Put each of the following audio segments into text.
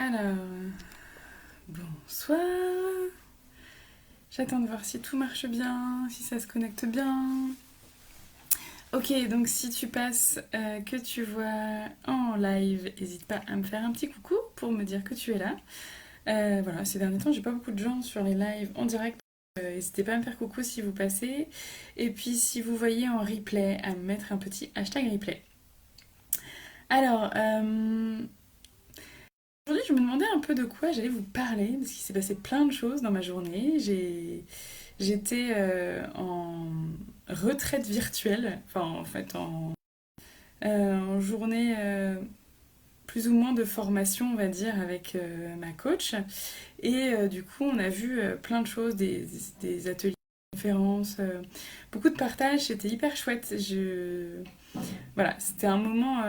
Alors, bonsoir. J'attends de voir si tout marche bien, si ça se connecte bien. Ok, donc si tu passes, que tu vois en live, n'hésite pas à me faire un petit coucou pour me dire que tu es là. Voilà, ces derniers temps, j'ai pas beaucoup de gens sur les lives en direct. N'hésitez pas à me faire coucou si vous passez. Et puis si vous voyez en replay, à me mettre un petit hashtag replay. Alors, aujourd'hui, je me demandais un peu de quoi j'allais vous parler, parce qu'il s'est passé plein de choses dans ma journée. J'étais en retraite virtuelle, enfin en fait en journée plus ou moins de formation, on va dire, avec ma coach. Et du coup, on a vu plein de choses, des ateliers, des conférences, beaucoup de partage, c'était hyper chouette. Voilà, c'était un moment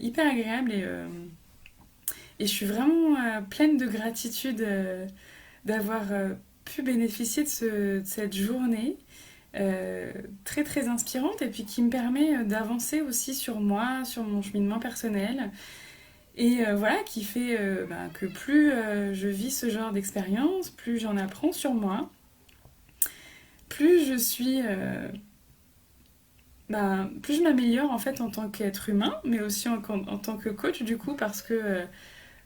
hyper agréable et je suis vraiment pleine de gratitude d'avoir pu bénéficier de cette journée euh, très très inspirante et puis qui me permet d'avancer aussi sur moi, sur mon cheminement personnel et voilà qui fait que plus je vis ce genre d'expérience, plus j'en apprends sur moi, plus je suis plus je m'améliore en fait en tant qu'être humain mais aussi en tant que coach du coup parce que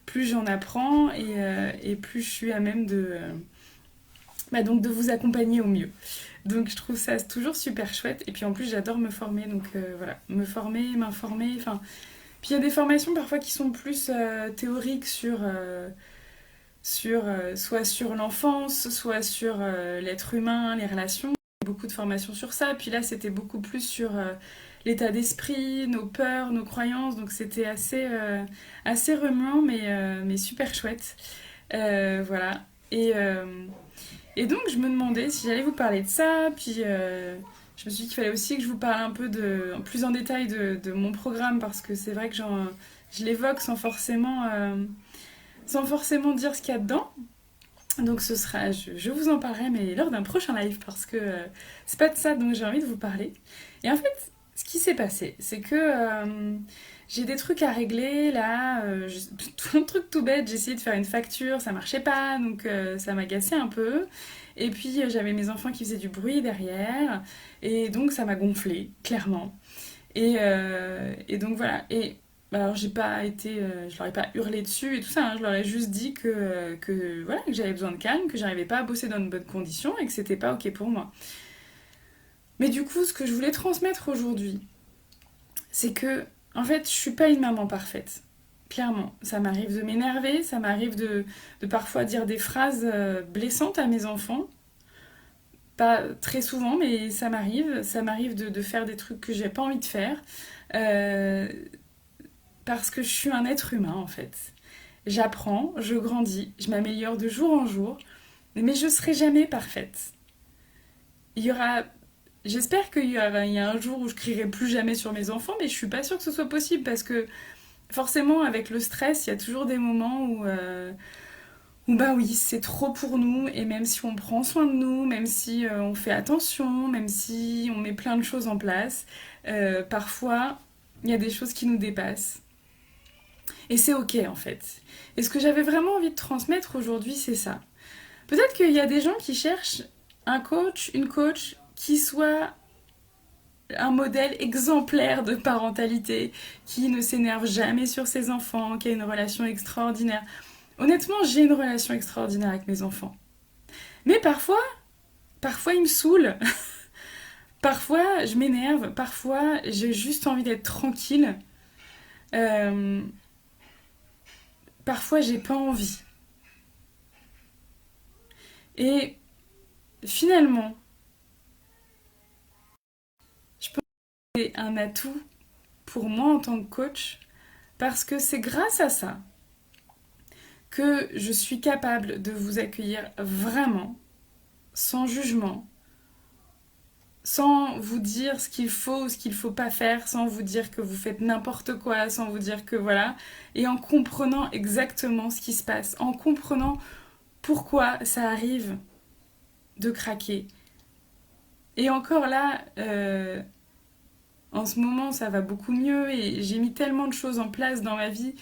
plus j'en apprends et plus je suis à même donc de vous accompagner au mieux. Donc je trouve ça toujours super chouette. Et puis en plus j'adore me former. Donc voilà, me former, m'informer. Enfin, puis il y a des formations parfois qui sont plus théoriques soit sur l'enfance, soit sur l'être humain, les relations. Beaucoup de formations sur ça. Puis là c'était beaucoup plus sur l'état d'esprit, nos peurs, nos croyances. Donc c'était assez remuant mais super chouette. Voilà. Et donc, je me demandais si j'allais vous parler de ça, puis je me suis dit qu'il fallait aussi que je vous parle un peu plus en détail de mon programme, parce que c'est vrai que je l'évoque sans forcément dire ce qu'il y a dedans. Donc, je vous en parlerai, mais lors d'un prochain live, parce que c'est pas de ça dont j'ai envie de vous parler. Et en fait, ce qui s'est passé, c'est que j'ai des trucs à régler, là, un truc tout bête, j'ai essayé de faire une facture, ça marchait pas, donc ça m'a agacé un peu. Et puis j'avais mes enfants qui faisaient du bruit derrière, et donc ça m'a gonflé, clairement. Et donc voilà. Et alors j'ai pas été, je leur ai pas hurlé dessus et tout ça, hein, je leur ai juste dit voilà, que j'avais besoin de calme, que j'arrivais pas à bosser dans de bonnes conditions et que c'était pas ok pour moi. Mais du coup, ce que je voulais transmettre aujourd'hui, c'est que, en fait, je suis pas une maman parfaite. Clairement, ça m'arrive de m'énerver, ça m'arrive de parfois dire des phrases blessantes à mes enfants. Pas très souvent, mais ça m'arrive. Ça m'arrive de faire des trucs que j'ai pas envie de faire. Euh, Parce que je suis un être humain, en fait. J'apprends, je grandis, je m'améliore de jour en jour, mais je serai jamais parfaite. Il y aura J'espère il y a un jour où je crierai plus jamais sur mes enfants, mais je suis pas sûre que ce soit possible parce que forcément, avec le stress, il y a toujours des moments où bah oui, c'est trop pour nous, et même si on prend soin de nous, même si on fait attention, même si on met plein de choses en place, parfois, il y a des choses qui nous dépassent. Et c'est ok en fait. Et ce que j'avais vraiment envie de transmettre aujourd'hui, c'est ça. Peut-être qu'il y a des gens qui cherchent un coach, une coach qui soit un modèle exemplaire de parentalité, qui ne s'énerve jamais sur ses enfants, qui a une relation extraordinaire. Honnêtement, j'ai une relation extraordinaire avec mes enfants. Mais parfois ils me saoulent. Parfois je m'énerve. Parfois j'ai juste envie d'être tranquille. Euh, Parfois j'ai pas envie. Et finalement, je pense que c'est un atout pour moi en tant que coach parce que c'est grâce à ça que je suis capable de vous accueillir vraiment, sans jugement, sans vous dire ce qu'il faut ou ce qu'il faut pas faire, sans vous dire que vous faites n'importe quoi, sans vous dire que voilà, et en comprenant exactement ce qui se passe, en comprenant pourquoi ça arrive de craquer. Et encore là, en ce moment, ça va beaucoup mieux et j'ai mis tellement de choses en place dans ma vie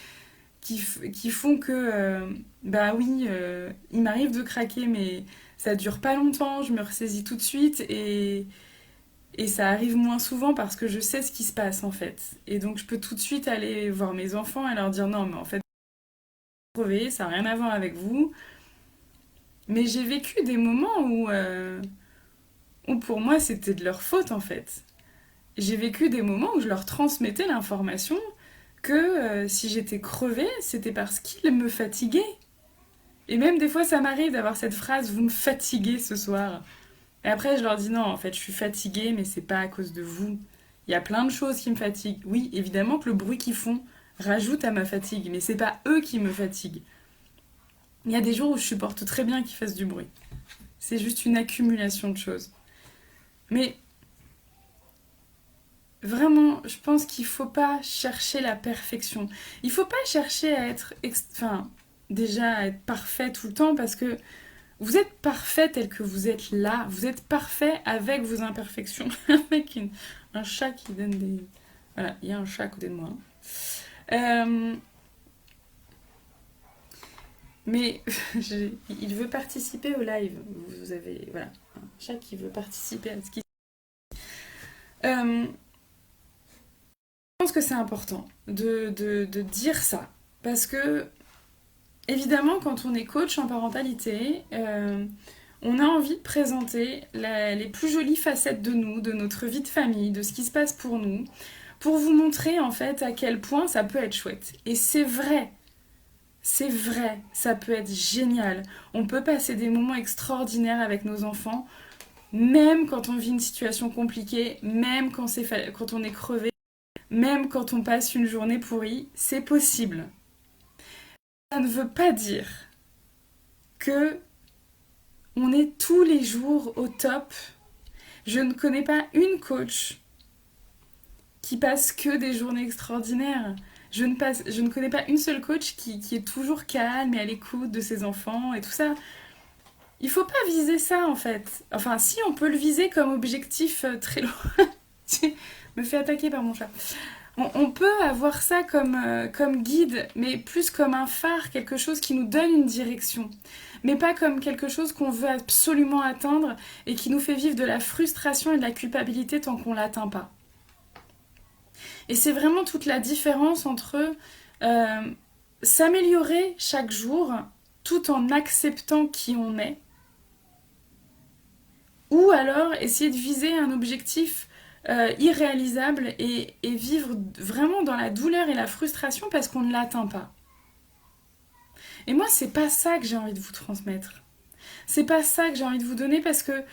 qui font que, bah oui, il m'arrive de craquer, mais ça dure pas longtemps, je me ressaisis tout de suite et ça arrive moins souvent parce que je sais ce qui se passe en fait. Et donc je peux tout de suite aller voir mes enfants et leur dire non, mais en fait, vous crevez, ça n'a rien à voir avec vous. Mais j'ai vécu des moments où pour moi c'était de leur faute en fait. J'ai vécu des moments où je leur transmettais l'information que si j'étais crevée, c'était parce qu'ils me fatiguaient. Et même des fois, ça m'arrive d'avoir cette phrase, vous me fatiguez ce soir. Et après, je leur dis non, en fait, je suis fatiguée, mais c'est pas à cause de vous. Il y a plein de choses qui me fatiguent. Oui, évidemment que le bruit qu'ils font rajoute à ma fatigue, mais c'est pas eux qui me fatiguent. Il y a des jours où je supporte très bien qu'ils fassent du bruit. C'est juste une accumulation de choses. Mais vraiment, je pense qu'il faut pas chercher la perfection. Il faut pas chercher à être, enfin, déjà à être parfait tout le temps parce que vous êtes parfait tel que vous êtes là. Vous êtes parfait avec vos imperfections. Avec un chat qui donne des... Voilà, il y a un chat à côté de moi. Euh, mais il veut participer au live. Vous avez... Voilà, un chat qui veut participer à ce qui... Je pense que c'est important de dire ça. Parce que, évidemment, quand on est coach en parentalité, on a envie de présenter les plus jolies facettes de nous, de notre vie de famille, de ce qui se passe pour vous montrer en fait à quel point ça peut être chouette. Et c'est vrai, ça peut être génial. On peut passer des moments extraordinaires avec nos enfants, même quand on vit une situation compliquée, même quand on est crevé, même quand on passe une journée pourrie, c'est possible. Ça ne veut pas dire que on est tous les jours au top. Je ne connais pas une coach qui passe que des journées extraordinaires. Je ne connais pas une seule coach qui est toujours calme et à l'écoute de ses enfants et tout ça. Il faut pas viser ça en fait. Enfin, si on peut le viser comme objectif très loin. Je me fais attaquer par mon chat. On peut avoir ça comme guide, mais plus comme un phare, quelque chose qui nous donne une direction. Mais pas comme quelque chose qu'on veut absolument atteindre et qui nous fait vivre de la frustration et de la culpabilité tant qu'on l'atteint pas. Et c'est vraiment toute la différence entre s'améliorer chaque jour tout en acceptant qui on est, ou alors essayer de viser un objectif irréalisable et vivre vraiment dans la douleur et la frustration parce qu'on ne l'atteint pas. Et moi, c'est pas ça que j'ai envie de vous transmettre. C'est pas ça que j'ai envie de vous donner parce que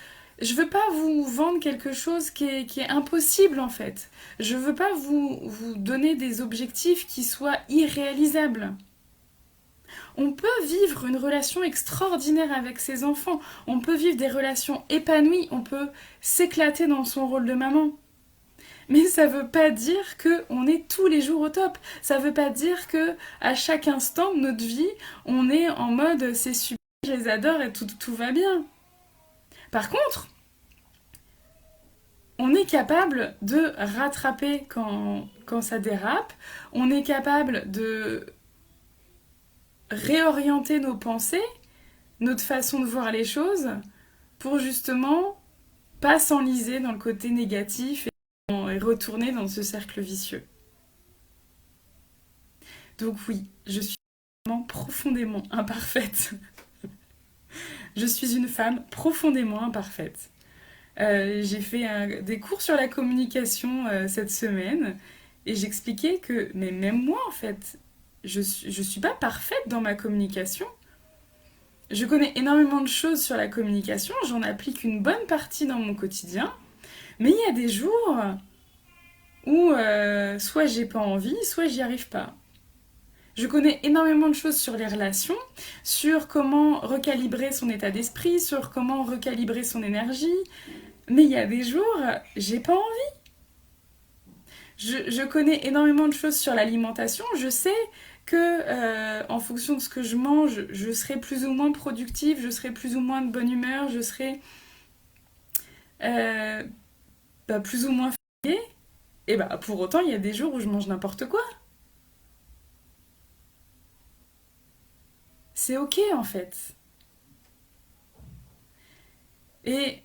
je veux pas vous vendre quelque chose qui est impossible en fait. Je veux pas vous donner des objectifs qui soient irréalisables. On peut vivre une relation extraordinaire avec ses enfants, on peut vivre des relations épanouies, on peut s'éclater dans son rôle de maman. Mais ça veut pas dire qu'on est tous les jours au top. Ça veut pas dire que à chaque instant de notre vie, on est en mode c'est super, je les adore et tout va bien. Par contre, on est capable de rattraper quand ça dérape, on est capable de réorienter nos pensées, notre façon de voir les choses, pour justement pas s'enliser dans le côté négatif et retourner dans ce cercle vicieux. Donc oui, je suis vraiment profondément imparfaite. Je suis une femme profondément imparfaite. J'ai fait des cours sur la communication cette semaine et j'expliquais que, mais même moi en fait, je suis pas parfaite dans ma communication. Je connais énormément de choses sur la communication, j'en applique une bonne partie dans mon quotidien, mais il y a des jours où soit j'ai pas envie, soit j'y arrive pas. Je connais énormément de choses sur les relations, sur comment recalibrer son état d'esprit, sur comment recalibrer son énergie, mais il y a des jours, j'ai pas envie. Je connais énormément de choses sur l'alimentation, je sais que en fonction de ce que je mange, je serai plus ou moins productive, je serai plus ou moins de bonne humeur, je serai euh, plus ou moins fatiguée. Et bah pour autant, il y a des jours où je mange n'importe quoi. C'est ok en fait. Et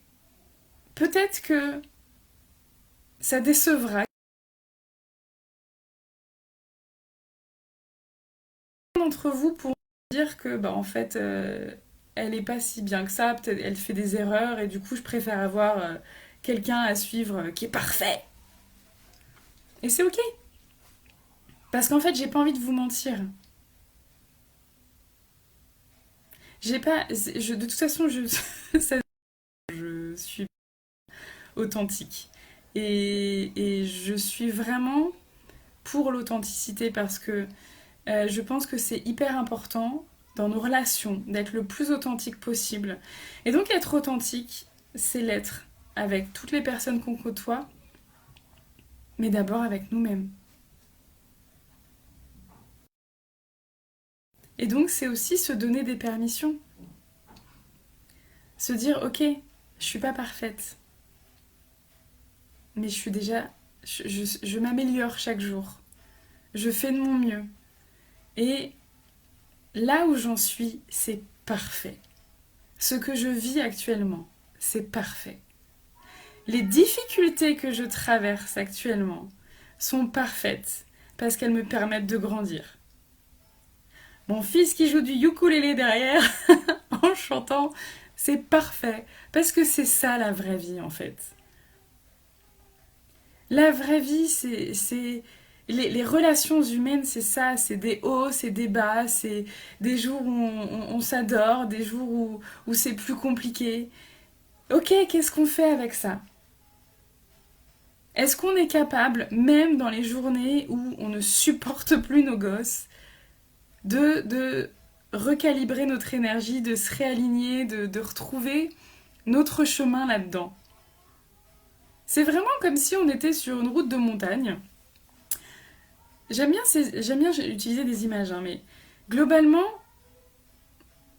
peut-être que ça décevra d'entre vous pour dire que bah en fait elle est pas si bien que ça, peut-être elle fait des erreurs et du coup je préfère avoir quelqu'un à suivre qui est parfait. Et c'est ok. Parce qu'en fait j'ai pas envie de vous mentir. J'ai pas. De toute façon, je suis authentique. Et je suis vraiment pour l'authenticité parce que je pense que c'est hyper important dans nos relations d'être le plus authentique possible. Et donc être authentique, c'est l'être avec toutes les personnes qu'on côtoie, mais d'abord avec nous-mêmes. Et donc c'est aussi se donner des permissions. Se dire, ok, je suis pas parfaite, mais je suis déjà... je m'améliore chaque jour. Je fais de mon mieux. Et là où j'en suis, c'est parfait. Ce que je vis actuellement, c'est parfait. Les difficultés que je traverse actuellement sont parfaites parce qu'elles me permettent de grandir. Mon fils qui joue du ukulélé derrière en chantant, c'est parfait parce que c'est ça la vraie vie en fait. La vraie vie, c'est les relations humaines, c'est ça, c'est des hauts, c'est des bas, c'est des jours où on s'adore, des jours où c'est plus compliqué. Ok, qu'est-ce qu'on fait avec ça? Est-ce qu'on est capable, même dans les journées où on ne supporte plus nos gosses, de recalibrer notre énergie, de se réaligner, de retrouver notre chemin là-dedans? C'est vraiment comme si on était sur une route de montagne. J'aime bien utiliser des images, hein, mais globalement,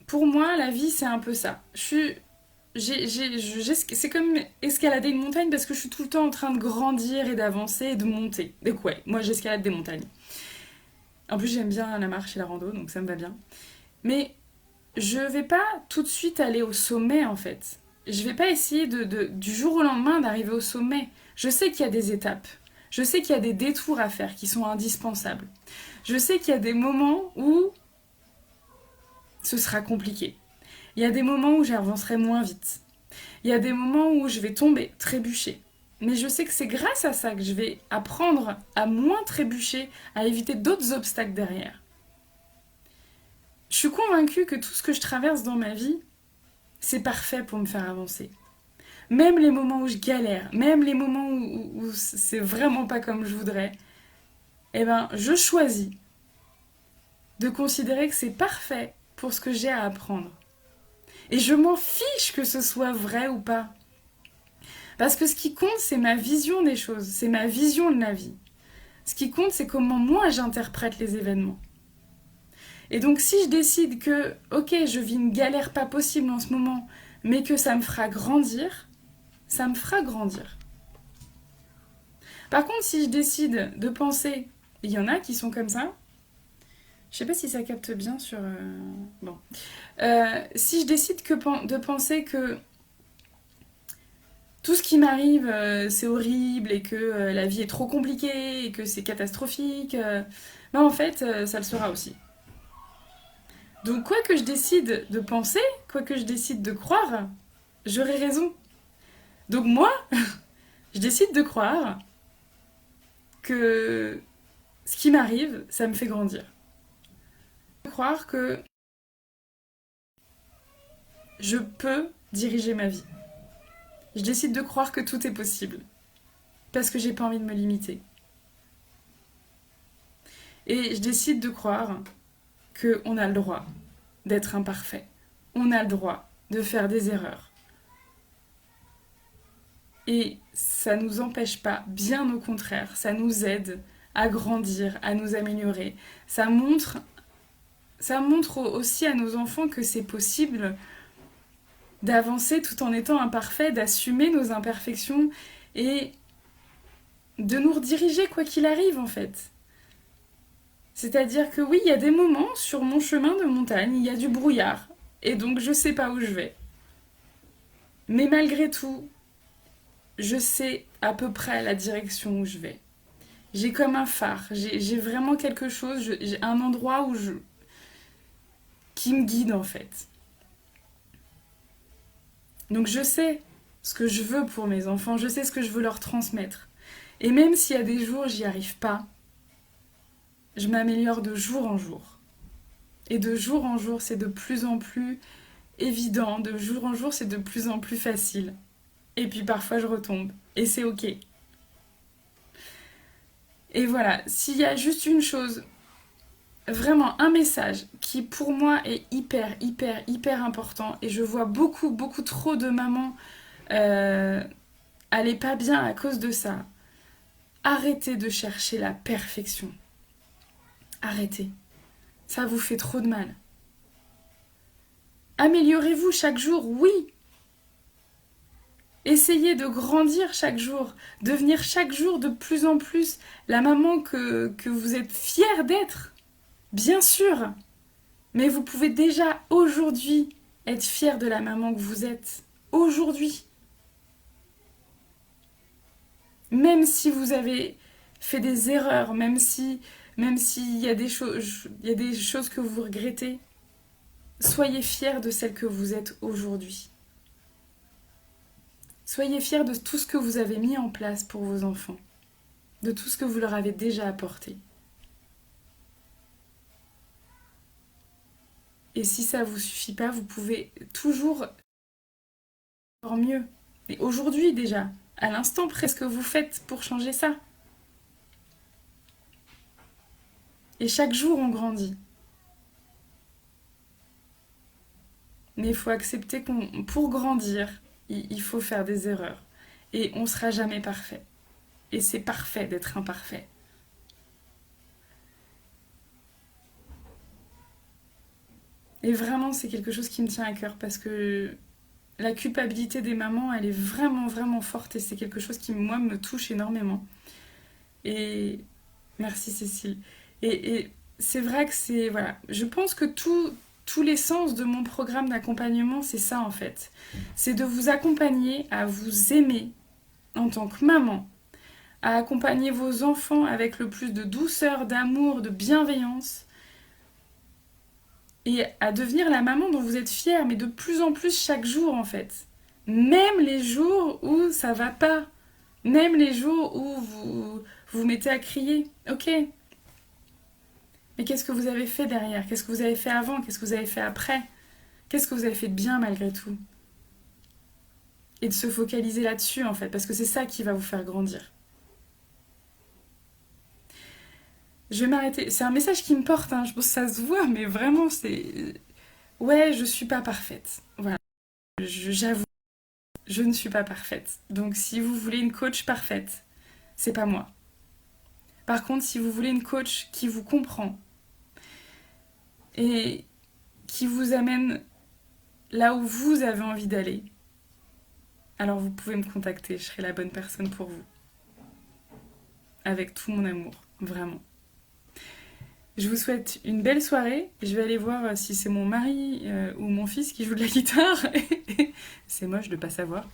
pour moi, la vie, c'est un peu ça. C'est comme escalader une montagne parce que je suis tout le temps en train de grandir et d'avancer et de monter. Donc ouais, moi j'escalade des montagnes. En plus, j'aime bien la marche et la rando, donc ça me va bien. Mais je vais pas tout de suite aller au sommet, en fait. Je vais pas essayer du jour au lendemain d'arriver au sommet. Je sais qu'il y a des étapes. Je sais qu'il y a des détours à faire qui sont indispensables. Je sais qu'il y a des moments où ce sera compliqué. Il y a des moments où j'avancerai moins vite. Il y a des moments où je vais tomber, trébucher. Mais je sais que c'est grâce à ça que je vais apprendre à moins trébucher, à éviter d'autres obstacles derrière. Je suis convaincue que tout ce que je traverse dans ma vie, c'est parfait pour me faire avancer. Même les moments où je galère, même les moments où c'est vraiment pas comme je voudrais, eh ben, je choisis de considérer que c'est parfait pour ce que j'ai à apprendre. Et je m'en fiche que ce soit vrai ou pas. Parce que ce qui compte, c'est ma vision des choses, c'est ma vision de la vie. Ce qui compte, c'est comment moi j'interprète les événements. Et donc si je décide que, ok, je vis une galère pas possible en ce moment, mais que ça me fera grandir, ça me fera grandir. Par contre, si je décide de penser, il y en a qui sont comme ça, je sais pas si ça capte bien sur... Bon. Si je décide de penser que tout ce qui m'arrive, c'est horrible et que la vie est trop compliquée et que c'est catastrophique, ben en fait, ça le sera aussi. Donc quoi que je décide de penser, quoi que je décide de croire, j'aurai raison. Donc moi, je décide de croire que ce qui m'arrive, ça me fait grandir. Croire que je peux diriger ma vie. Je décide de croire que tout est possible. Parce que j'ai pas envie de me limiter. Et je décide de croire qu'on a le droit d'être imparfait. On a le droit de faire des erreurs. Et ça ne nous empêche pas, bien au contraire, ça nous aide à grandir, à nous améliorer. Ça montre aussi à nos enfants que c'est possible d'avancer tout en étant imparfait, d'assumer nos imperfections et de nous rediriger quoi qu'il arrive en fait. C'est-à-dire que oui, il y a des moments sur mon chemin de montagne, il y a du brouillard. Et donc je sais pas où je vais. Mais malgré tout, je sais à peu près la direction où je vais. J'ai comme un phare, j'ai vraiment quelque chose, j'ai un endroit qui me guide en fait. Donc je sais ce que je veux pour mes enfants, je sais ce que je veux leur transmettre. Et même s'il y a des jours j'y arrive pas, je m'améliore de jour en jour. Et de jour en jour, c'est de plus en plus évident, de jour en jour, c'est de plus en plus facile. Et puis parfois je retombe, et c'est ok. Et voilà, s'il y a juste une chose, vraiment un message qui pour moi est hyper important, et je vois beaucoup trop de mamans euh, aller pas bien à cause de ça. Arrêtez de chercher la perfection. Arrêtez. Ça vous fait trop de mal. Améliorez-vous chaque jour, oui. Essayez de grandir chaque jour, devenir chaque jour de plus en plus la maman que vous êtes fière d'être. Bien sûr. Mais vous pouvez déjà aujourd'hui être fière de la maman que vous êtes. Aujourd'hui. Même si vous avez fait des erreurs, même s'il y a des choses que vous regrettez, soyez fiers de celle que vous êtes aujourd'hui. Soyez fiers de tout ce que vous avez mis en place pour vos enfants, de tout ce que vous leur avez déjà apporté. Et si ça vous suffit pas, vous pouvez toujours faire mieux. Et aujourd'hui déjà, à l'instant près, ce que vous faites pour changer ça. Et chaque jour, on grandit. Mais il faut accepter qu'on, pour grandir, il faut faire des erreurs. Et on ne sera jamais parfait. Et c'est parfait d'être imparfait. Et vraiment, c'est quelque chose qui me tient à cœur parce que la culpabilité des mamans, elle est vraiment forte et c'est quelque chose qui, moi, me touche énormément. Et merci Cécile. Et c'est vrai que c'est... Voilà. Je pense que tout l'essence de mon programme d'accompagnement, c'est ça en fait. C'est de vous accompagner à vous aimer en tant que maman, à accompagner vos enfants avec le plus de douceur, d'amour, de bienveillance, et à devenir la maman dont vous êtes fière, mais de plus en plus chaque jour en fait. Même les jours où ça va pas, même les jours où vous mettez à crier, ok. Mais qu'est-ce que vous avez fait derrière? Qu'est-ce que vous avez fait avant? Qu'est-ce que vous avez fait après? Qu'est-ce que vous avez fait de bien malgré tout? Et de se focaliser là-dessus en fait, parce que c'est ça qui va vous faire grandir. Je vais m'arrêter. C'est un message qui me porte, hein. Je pense que ça se voit, mais vraiment, c'est... Ouais, je suis pas parfaite. Voilà. J'avoue, je ne suis pas parfaite. Donc si vous voulez une coach parfaite, c'est pas moi. Par contre, si vous voulez une coach qui vous comprend et qui vous amène là où vous avez envie d'aller, alors vous pouvez me contacter, je serai la bonne personne pour vous. Avec tout mon amour, vraiment. Je vous souhaite une belle soirée. Je vais aller voir si c'est mon mari ou mon fils qui joue de la guitare. C'est moche de ne pas savoir.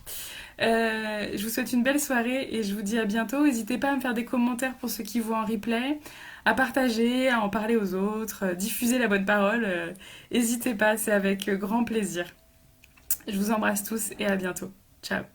Je vous souhaite une belle soirée et je vous dis à bientôt. N'hésitez pas à me faire des commentaires pour ceux qui voient en replay, à partager, à en parler aux autres, diffuser la bonne parole. N'hésitez pas, c'est avec grand plaisir. Je vous embrasse tous et à bientôt. Ciao.